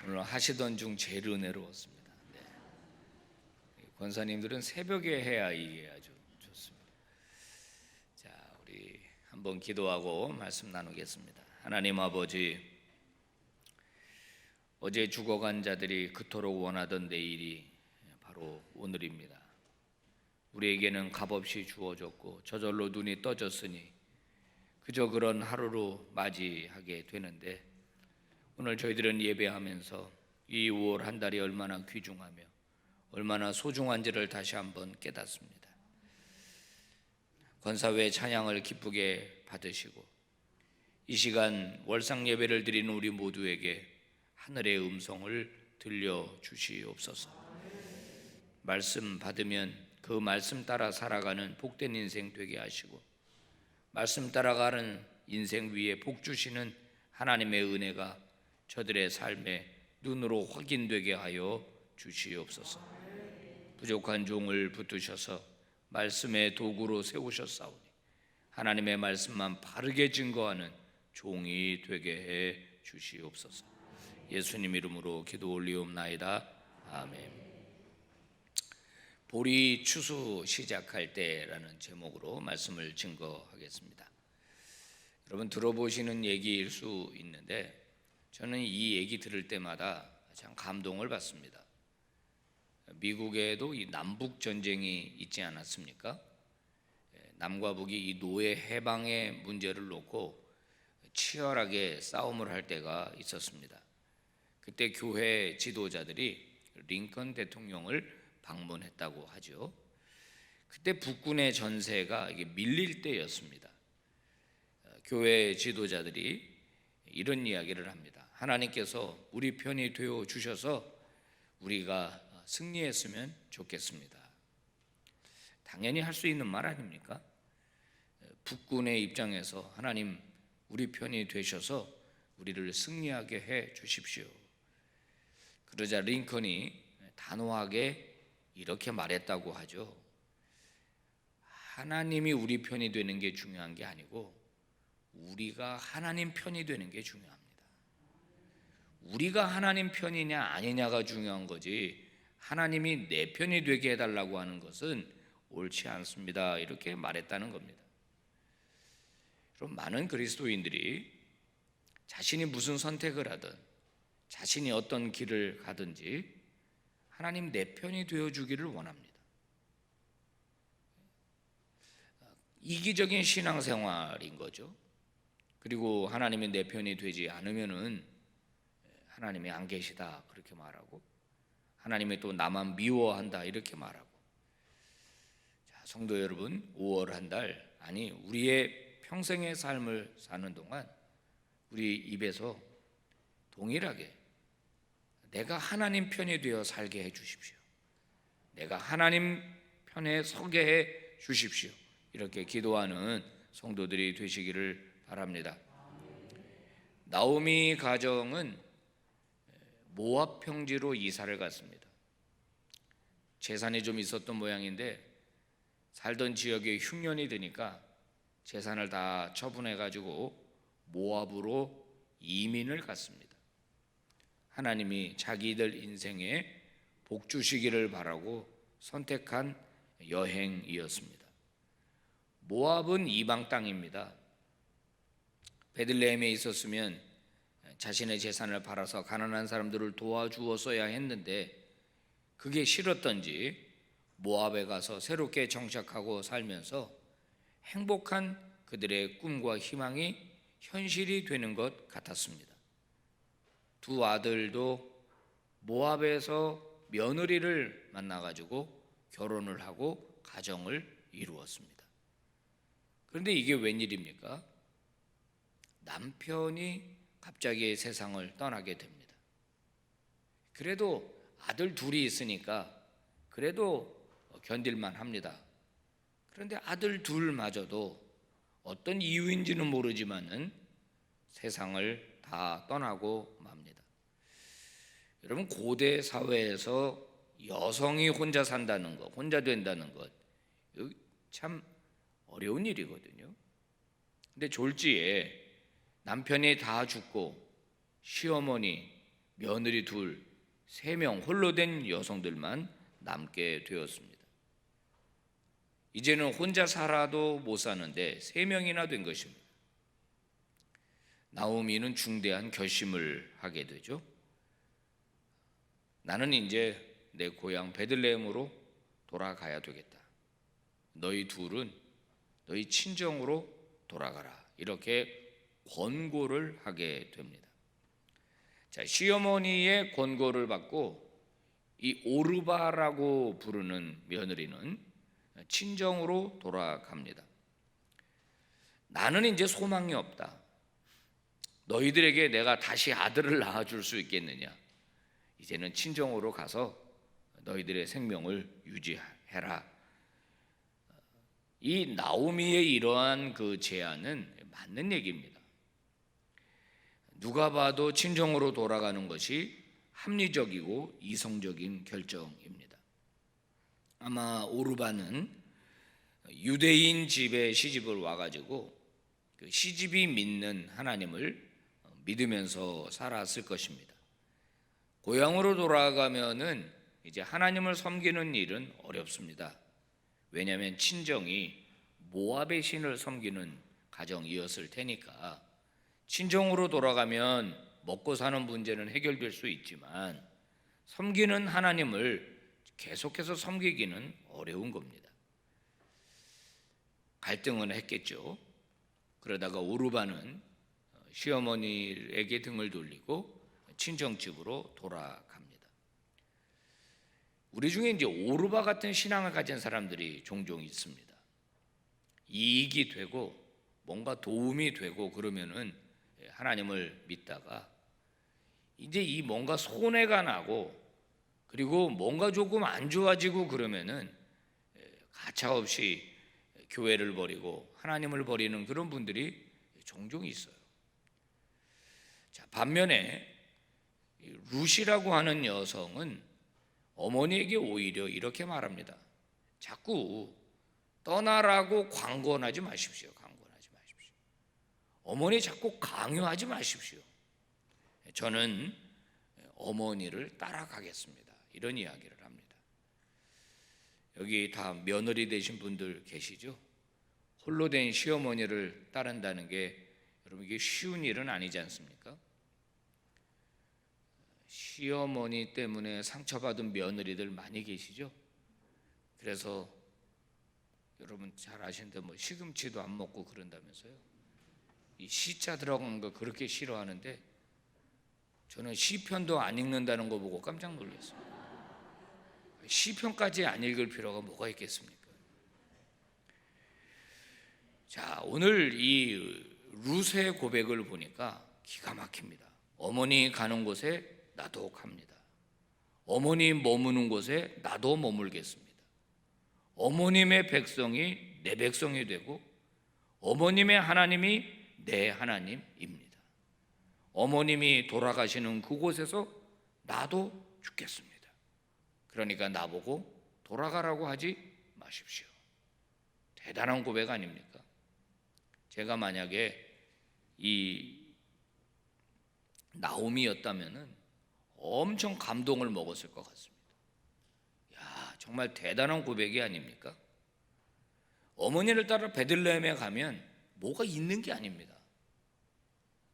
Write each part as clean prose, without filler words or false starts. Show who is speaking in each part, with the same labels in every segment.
Speaker 1: 오늘 하시던 중 제일 은혜로웠습니다. 네. 권사님들은 새벽에 해야 이게 아주 좋습니다. 자, 우리 한번 기도하고 말씀 나누겠습니다. 하나님 아버지, 어제 죽어간 자들이 그토록 원하던 내일이 바로 오늘입니다. 우리에게는 값없이 주어졌고 저절로 눈이 떠졌으니 그저 그런 하루로 맞이하게 되는데, 오늘 저희들은 예배하면서 이 5월 한 달이 얼마나 귀중하며 얼마나 소중한지를 다시 한번 깨닫습니다. 권사회 찬양을 기쁘게 받으시고 이 시간 월상 예배를 드리는 우리 모두에게 하늘의 음성을 들려주시옵소서. 말씀 받으면 그 말씀 따라 살아가는 복된 인생 되게 하시고, 말씀 따라가는 인생 위에 복 주시는 하나님의 은혜가 저들의 삶에 눈으로 확인되게 하여 주시옵소서. 부족한 종을 붙드셔서 말씀의 도구로 세우셨사오니 하나님의 말씀만 바르게 증거하는 종이 되게 해 주시옵소서. 예수님 이름으로 기도 올리옵나이다. 아멘. 보리 추수 시작할 때라는 제목으로 말씀을 증거하겠습니다. 여러분 들어보시는 얘기일 수 있는데, 저는 이 얘기 들을 때마다 참 감동을 받습니다. 미국에도 이 남북 전쟁이 있지 않았습니까? 남과 북이 이 노예 해방의 문제를 놓고 치열하게 싸움을 할 때가 있었습니다. 그때 교회 지도자들이 링컨 대통령을 방문했다고 하죠. 그때 북군의 전세가 이게 밀릴 때였습니다. 교회 지도자들이 이런 이야기를 합니다. 하나님께서 우리 편이 되어 주셔서 우리가 승리했으면 좋겠습니다. 당연히 할 수 있는 말 아닙니까? 북군의 입장에서 하나님 우리 편이 되셔서 우리를 승리하게 해 주십시오. 그러자 링컨이 단호하게 이렇게 말했다고 하죠. 하나님이 우리 편이 되는 게 중요한 게 아니고 우리가 하나님 편이 되는 게 중요합니다. 우리가 하나님 편이냐 아니냐가 중요한 거지, 하나님이 내 편이 되게 해달라고 하는 것은 옳지 않습니다. 이렇게 말했다는 겁니다. 그럼 많은 그리스도인들이 자신이 무슨 선택을 하든 자신이 어떤 길을 가든지 하나님 내 편이 되어주기를 원합니다. 이기적인 신앙생활인 거죠. 그리고 하나님이 내 편이 되지 않으면은 하나님이 안 계시다 그렇게 말하고, 하나님이 또 나만 미워한다 이렇게 말하고. 자, 성도 여러분, 5월 한 달, 아니 우리의 평생의 삶을 사는 동안 우리 입에서 동일하게 내가 하나님 편이 되어 살게 해 주십시오, 내가 하나님 편에 서게 해 주십시오, 이렇게 기도하는 성도들이 되시기를 바랍니다. 나오미 가정은 모압 평지로 이사를 갔습니다. 재산이 좀 있었던 모양인데 살던 지역에 흉년이 드니까 재산을 다 처분해 가지고 모압으로 이민을 갔습니다. 하나님이 자기들 인생에 복 주시기를 바라고 선택한 여행이었습니다. 모압은 이방 땅입니다. 베들레헴에 있었으면 자신의 재산을 팔아서 가난한 사람들을 도와주었어야 했는데 그게 싫었던지 모압에 가서 새롭게 정착하고 살면서 행복한 그들의 꿈과 희망이 현실이 되는 것 같았습니다. 두 아들도 모압에서 며느리를 만나가지고 결혼을 하고 가정을 이루었습니다. 그런데 이게 웬일입니까? 남편이 갑자기 세상을 떠나게 됩니다. 그래도 아들 둘이 있으니까 그래도 견딜만 합니다. 그런데 아들 둘마저도 어떤 이유인지는 모르지만은 세상을 다 떠나고 맙니다. 여러분, 고대 사회에서 여성이 혼자 산다는 것, 혼자 된다는 것, 참 어려운 일이거든요. 근데 졸지에 남편이 다 죽고 시어머니, 며느리 둘, 3명 홀로 된 여성들만 남게 되었습니다. 이제는 혼자 살아도 못 사는데 3명이나 된 것입니다. 나오미는 중대한 결심을 하게 되죠. 나는 이제 내 고향 베들레헴으로 돌아가야 되겠다. 너희 둘은 너희 친정으로 돌아가라. 이렇게 권고를 하게 됩니다. 자, 시어머니의 권고를 받고 이 오르바라고 부르는 며느리는 친정으로 돌아갑니다. 나는 이제 소망이 없다. 너희들에게 내가 다시 아들을 낳아줄 수 있겠느냐? 이제는 친정으로 가서 너희들의 생명을 유지해라. 이 나오미의 이러한 그 제안은 맞는 얘기입니다. 누가 봐도 친정으로 돌아가는 것이 합리적이고 이성적인 결정입니다. 아마 오르바는 유대인 집에 시집을 와가지고 그 시집이 믿는 하나님을 믿으면서 살았을 것입니다. 고향으로 돌아가면은 이제 하나님을 섬기는 일은 어렵습니다. 왜냐하면 친정이 모압의 신을 섬기는 가정이었을 테니까 친정으로 돌아가면 먹고 사는 문제는 해결될 수 있지만 섬기는 하나님을 계속해서 섬기기는 어려운 겁니다. 갈등은 했겠죠. 그러다가 오르바는 시어머니에게 등을 돌리고 친정집으로 돌아갑니다. 우리 중에 이제 오르바 같은 신앙을 가진 사람들이 종종 있습니다. 이익이 되고 뭔가 도움이 되고 그러면은 하나님을 믿다가 이제 이 뭔가 손해가 나고 그리고 뭔가 조금 안 좋아지고 그러면은 가차없이 교회를 버리고 하나님을 버리는 그런 분들이 종종 있어요. 자, 반면에 룻이라고 하는 여성은 어머니에게 오히려 이렇게 말합니다. 자꾸 떠나라고 강권하지 마십시오. 강권하지 마십시오. 어머니 자꾸 강요하지 마십시오. 저는 어머니를 따라가겠습니다. 이런 이야기를 합니다. 여기 다 며느리 되신 분들 계시죠? 홀로 된 시어머니를 따른다는 게 여러분 이게 쉬운 일은 아니지 않습니까? 시어머니 때문에 상처받은 며느리들 많이 계시죠? 그래서 여러분 잘 아시는데 뭐 시금치도 안 먹고 그런다면서요? 이 시자 들어간 거 그렇게 싫어하는데 저는 시편도 안 읽는다는 거 보고 깜짝 놀랐어요. 시편까지 안 읽을 필요가 뭐가 있겠습니까? 자, 오늘 이 룻의 고백을 보니까 기가 막힙니다. 어머니 가는 곳에 나도 갑니다. 어머니 머무는 곳에 나도 머물겠습니다. 어머님의 백성이 내 백성이 되고 어머님의 하나님이 내 하나님입니다. 어머님이 돌아가시는 그곳에서 나도 죽겠습니다. 그러니까 나보고 돌아가라고 하지 마십시오. 대단한 고백 아닙니까? 제가 만약에 이 나오미였다면은 엄청 감동을 먹었을 것 같습니다. 야, 정말 대단한 고백이 아닙니까? 어머니를 따라 베들레헴에 가면 뭐가 있는 게 아닙니다.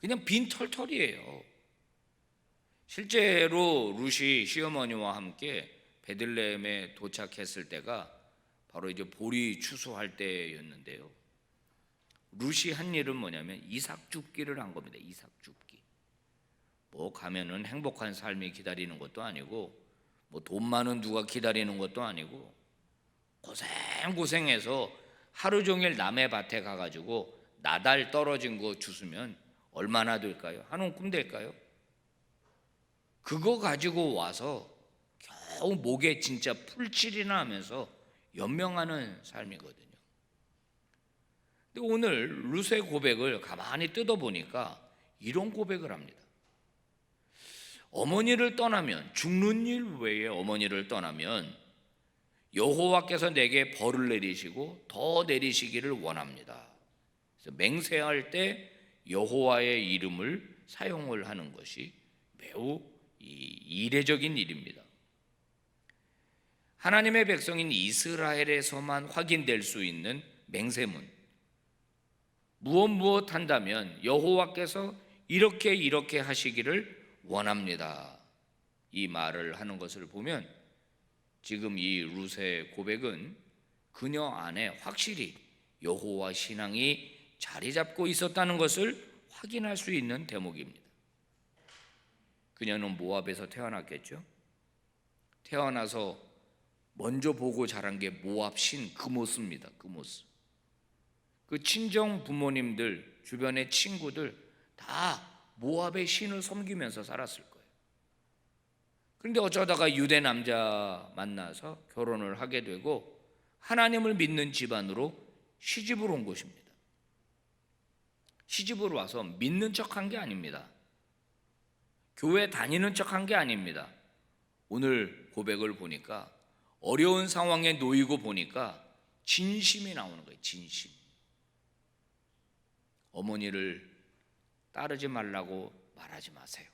Speaker 1: 그냥 빈 털털이에요. 실제로 룻이 시어머니와 함께 베들레헴에 도착했을 때가 바로 이제 보리 추수할 때였는데요. 룻이 한 일은 뭐냐면 이삭 줍기를 한 겁니다. 이삭 줍기. 뭐 가면은 행복한 삶이 기다리는 것도 아니고 뭐 돈 많은 누가 기다리는 것도 아니고 고생해서 하루 종일 남의 밭에 가가지고 나달 떨어진 거 주스면 얼마나 될까요? 한 움큼 될까요? 그거 가지고 와서 겨우 목에 진짜 풀칠이나 하면서 연명하는 삶이거든요. 근데 오늘 룻의 고백을 가만히 뜯어보니까 이런 고백을 합니다. 어머니를 떠나면, 죽는 일 외에 어머니를 떠나면 여호와께서 내게 벌을 내리시고 더 내리시기를 원합니다. 그래서 맹세할 때 여호와의 이름을 사용을 하는 것이 매우 이례적인 일입니다. 하나님의 백성인 이스라엘에서만 확인될 수 있는 맹세문, 무엇 한다면 여호와께서 이렇게 하시기를 원합니다. 이 말을 하는 것을 보면 지금 이 룻의 고백은 그녀 안에 확실히 여호와 신앙이 자리 잡고 있었다는 것을 확인할 수 있는 대목입니다. 그녀는 모압에서 태어났겠죠. 태어나서 먼저 보고 자란 게 모압 신 그모스입니다. 그모스. 그 친정 부모님들, 주변의 친구들 다 모압의 신을 섬기면서 살았을 거예요. 그런데 어쩌다가 유대 남자 만나서 결혼을 하게 되고 하나님을 믿는 집안으로 시집을 온 것입니다. 시집을 와서 믿는 척한 게 아닙니다. 교회 다니는 척한 게 아닙니다. 오늘 고백을 보니까 어려운 상황에 놓이고 보니까 진심이 나오는 거예요. 진심. 어머니를 따르지 말라고 말하지 마세요.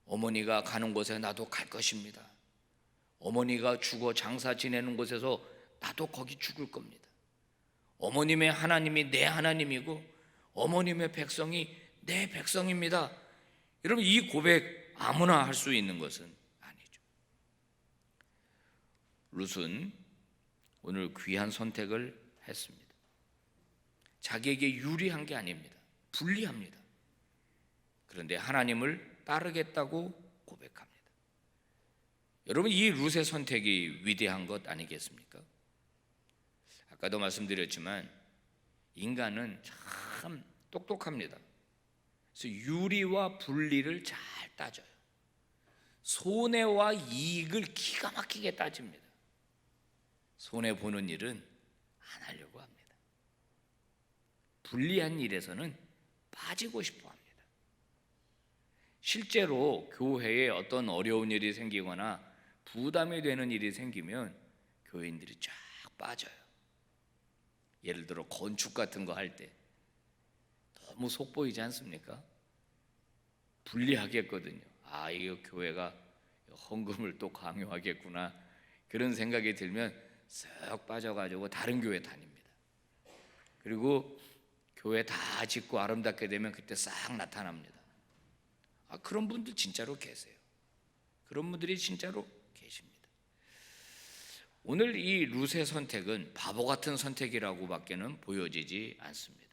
Speaker 1: 어머니가 가는 곳에 나도 갈 것입니다. 어머니가 죽어 장사 지내는 곳에서 나도 거기 죽을 겁니다. 어머님의 하나님이 내 하나님이고 어머님의 백성이 내 백성입니다. 여러분, 이 고백 아무나 할 수 있는 것은 아니죠. 룻은 오늘 귀한 선택을 했습니다. 자기에게 유리한 게 아닙니다. 불리합니다. 그런데 하나님을 따르겠다고 고백합니다. 여러분, 이 룻의 선택이 위대한 것 아니겠습니까? 아까도 말씀드렸지만 인간은 참 똑똑합니다. 그래서 유리와 분리를 잘 따져요. 손해와 이익을 기가 막히게 따집니다. 손해 보는 일은 안 하려고 합니다. 불리한 일에서는 빠지고 싶어 합니다. 실제로 교회에 어떤 어려운 일이 생기거나 부담이 되는 일이 생기면 교인들이 쫙 빠져요. 예를 들어 건축 같은 거 할 때 너무 속보이지 않습니까? 불리하겠거든요. 아, 이거 교회가 헌금을 또 강요하겠구나, 그런 생각이 들면 쓱 빠져가지고 다른 교회 다닙니다. 그리고 교회 다 짓고 아름답게 되면 그때 싹 나타납니다. 아, 그런 분들 진짜로 계세요. 그런 분들이 진짜로 계십니다. 오늘 이 룻의 선택은 바보 같은 선택이라고밖에는 보여지지 않습니다.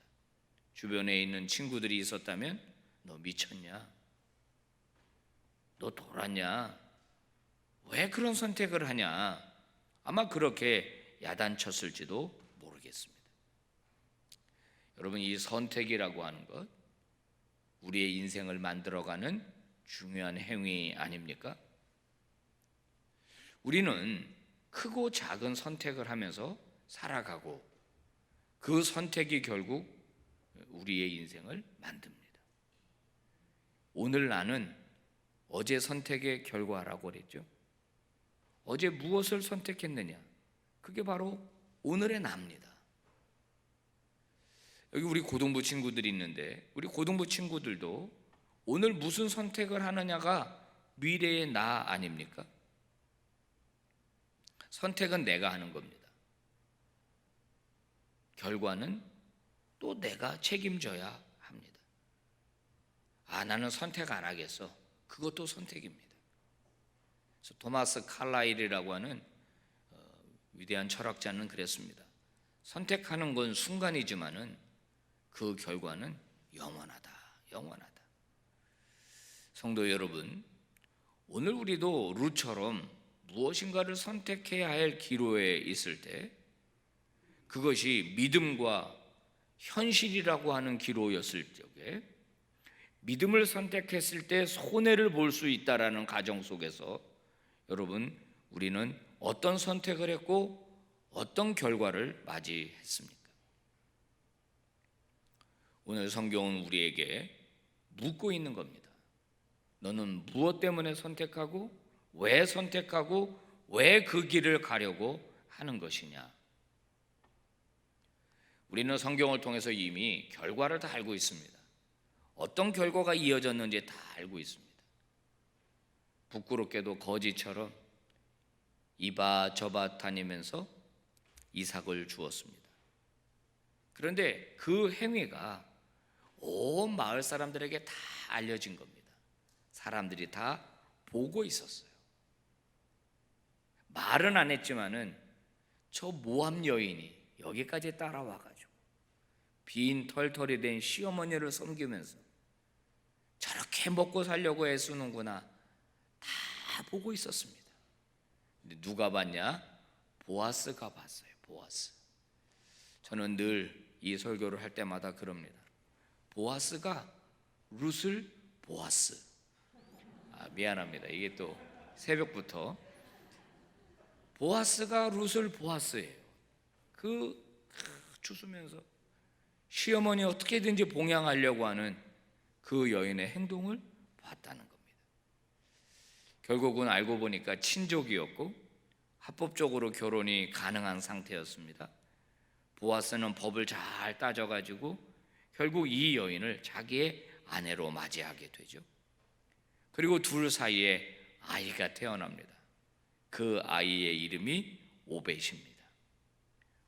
Speaker 1: 주변에 있는 친구들이 있었다면 너 미쳤냐? 너 돌았냐? 왜 그런 선택을 하냐? 아마 그렇게 야단쳤을지도 모르겠습니다. 여러분, 이 선택이라고 하는 것, 우리의 인생을 만들어가는 중요한 행위 아닙니까? 우리는 크고 작은 선택을 하면서 살아가고 그 선택이 결국 우리의 인생을 만듭니다. 오늘 나는 어제 선택의 결과라고 그랬죠. 어제 무엇을 선택했느냐, 그게 바로 오늘의 나입니다. 여기 우리 고등부 친구들이 있는데 우리 고등부 친구들도 오늘 무슨 선택을 하느냐가 미래의 나 아닙니까? 선택은 내가 하는 겁니다. 결과는 또 내가 책임져야 합니다. 아, 나는 선택 안 하겠어. 그것도 선택입니다. 그래서 토마스 칼라일이라고 하는 위대한 철학자는 그랬습니다. 선택하는 건 순간이지만은 그 결과는 영원하다. 영원하다. 성도 여러분, 오늘 우리도 룻처럼 무엇인가를 선택해야 할 기로에 있을 때 그것이 믿음과 현실이라고 하는 기로였을 적에 믿음을 선택했을 때 손해를 볼 수 있다라는 가정 속에서 여러분, 우리는 어떤 선택을 했고 어떤 결과를 맞이했습니까? 오늘 성경은 우리에게 묻고 있는 겁니다. 너는 무엇 때문에 선택하고 왜 그 길을 가려고 하는 것이냐? 우리는 성경을 통해서 이미 결과를 다 알고 있습니다. 어떤 결과가 이어졌는지 다 알고 있습니다. 부끄럽게도 거지처럼 이바 저바 다니면서 이삭을 주었습니다. 그런데 그 행위가 온 마을 사람들에게 다 알려진 겁니다. 사람들이 다 보고 있었어요. 말은 안 했지만은 저 모함 여인이 여기까지 따라와가지고 빈 털털이 된 시어머니를 섬기면서 저렇게 먹고 살려고 애쓰는구나 다 보고 있었습니다. 근데 누가 봤냐? 보아스가 봤어요. 보아스. 저는 늘 이 설교를 할 때마다 그럽니다. 보아스가 룻을 보아스. 미안합니다. 이게 또 새벽부터 보아스가 룻을 보아스예요. 주수면서 시어머니 어떻게든지 봉양하려고 하는 그 여인의 행동을 봤다는 겁니다. 결국은 알고 보니까 친족이었고 합법적으로 결혼이 가능한 상태였습니다. 보아스는 법을 잘 따져가지고 결국 이 여인을 자기의 아내로 맞이하게 되죠. 그리고 둘 사이에 아이가 태어납니다. 그 아이의 이름이 오벳입니다.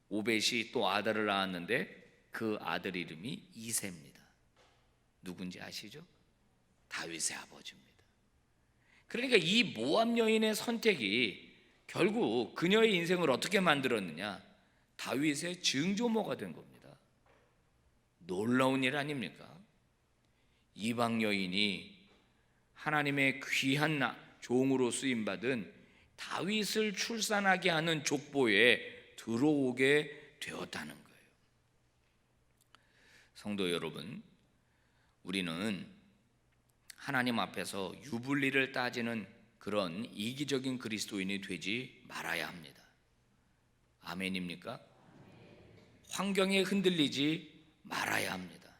Speaker 1: 오벳이 또 아들을 낳았는데 그 아들 이름이 이새입니다. 누군지 아시죠? 다윗의 아버지입니다. 그러니까 이 모압 여인의 선택이 결국 그녀의 인생을 어떻게 만들었느냐? 다윗의 증조모가 된 겁니다. 놀라운 일 아닙니까? 이방 여인이 하나님의 귀한 종으로 쓰임받은 다윗을 출산하게 하는 족보에 들어오게 되었다는 거예요. 성도 여러분, 우리는 하나님 앞에서 유불리를 따지는 그런 이기적인 그리스도인이 되지 말아야 합니다. 아멘입니까? 환경에 흔들리지 말아야 합니다.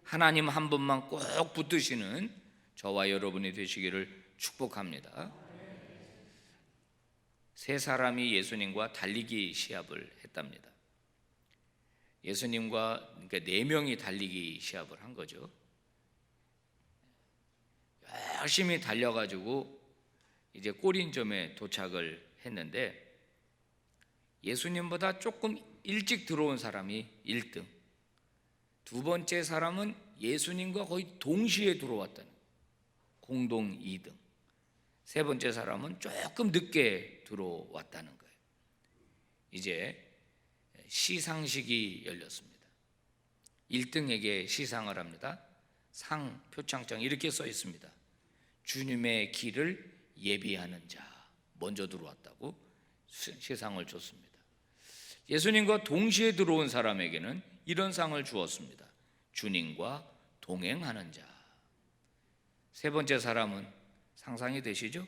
Speaker 1: 하나님 한 분만 꼭 붙드시는 저와 여러분이 되시기를 축복합니다. 세 사람이 예수님과 달리기 시합을 했답니다. 예수님과 그러니까 4명이 달리기 시합을 한 거죠. 열심히 달려가지고 이제 꼬린점에 도착을 했는데 예수님보다 조금 일찍 들어온 사람이 1등, 두 번째 사람은 예수님과 거의 동시에 들어왔다는 거예요. 공동 2등, 세 번째 사람은 조금 늦게 들어왔다는 거예요. 이제 시상식이 열렸습니다. 1등에게 시상을 합니다. 상 표창장 이렇게 써 있습니다. 주님의 길을 예비하는 자, 먼저 들어왔다고 시상을 줬습니다. 예수님과 동시에 들어온 사람에게는 이런 상을 주었습니다. 주님과 동행하는 자. 세 번째 사람은 상상이 되시죠?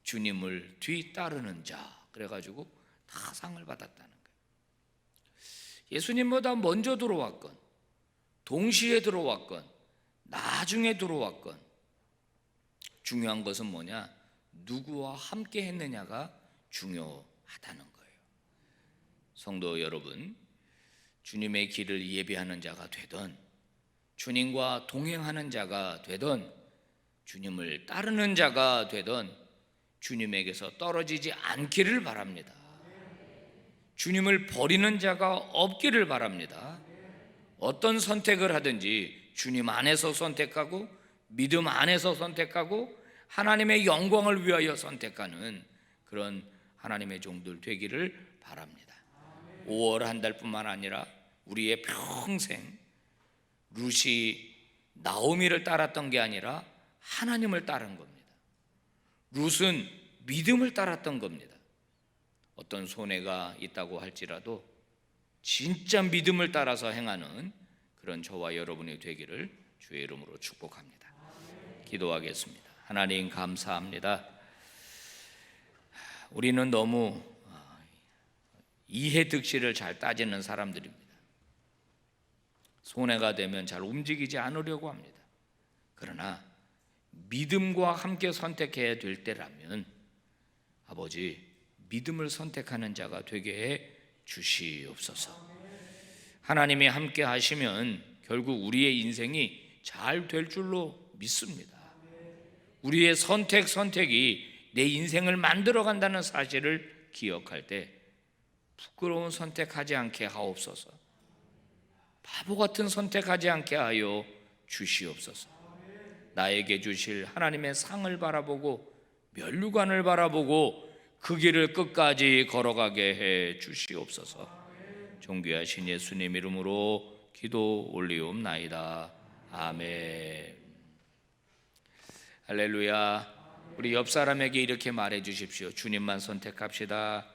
Speaker 1: 주님을 뒤따르는 자. 그래가지고 다 상을 받았다는 거예요. 예수님보다 먼저 들어왔건 동시에 들어왔건 나중에 들어왔건 중요한 것은 뭐냐? 누구와 함께 했느냐가 중요하다는 거예요. 성도 여러분, 주님의 길을 예비하는 자가 되던, 주님과 동행하는 자가 되던, 주님을 따르는 자가 되던 주님에게서 떨어지지 않기를 바랍니다. 주님을 버리는 자가 없기를 바랍니다. 어떤 선택을 하든지 주님 안에서 선택하고 믿음 안에서 선택하고 하나님의 영광을 위하여 선택하는 그런 하나님의 종들 되기를 바랍니다. 5월 한 달뿐만 아니라 우리의 평생 룻이 나오미를 따랐던 게 아니라 하나님을 따른 겁니다. 룻은 믿음을 따랐던 겁니다. 어떤 손해가 있다고 할지라도 진짜 믿음을 따라서 행하는 그런 저와 여러분이 되기를 주의 이름으로 축복합니다. 기도하겠습니다. 하나님 감사합니다. 우리는 너무 이해득실을 잘 따지는 사람들입니다. 손해가 되면 잘 움직이지 않으려고 합니다. 그러나 믿음과 함께 선택해야 될 때라면 아버지 믿음을 선택하는 자가 되게 해 주시옵소서. 하나님이 함께 하시면 결국 우리의 인생이 잘 될 줄로 믿습니다. 우리의 선택이 내 인생을 만들어간다는 사실을 기억할 때 부끄러운 선택하지 않게 하옵소서. 바보 같은 선택하지 않게 하여 주시옵소서. 나에게 주실 하나님의 상을 바라보고 면류관을 바라보고 그 길을 끝까지 걸어가게 해 주시옵소서. 존귀하신 예수님 이름으로 기도 올리옵나이다. 아멘. 할렐루야. 우리 옆 사람에게 이렇게 말해 주십시오. 주님만 선택합시다.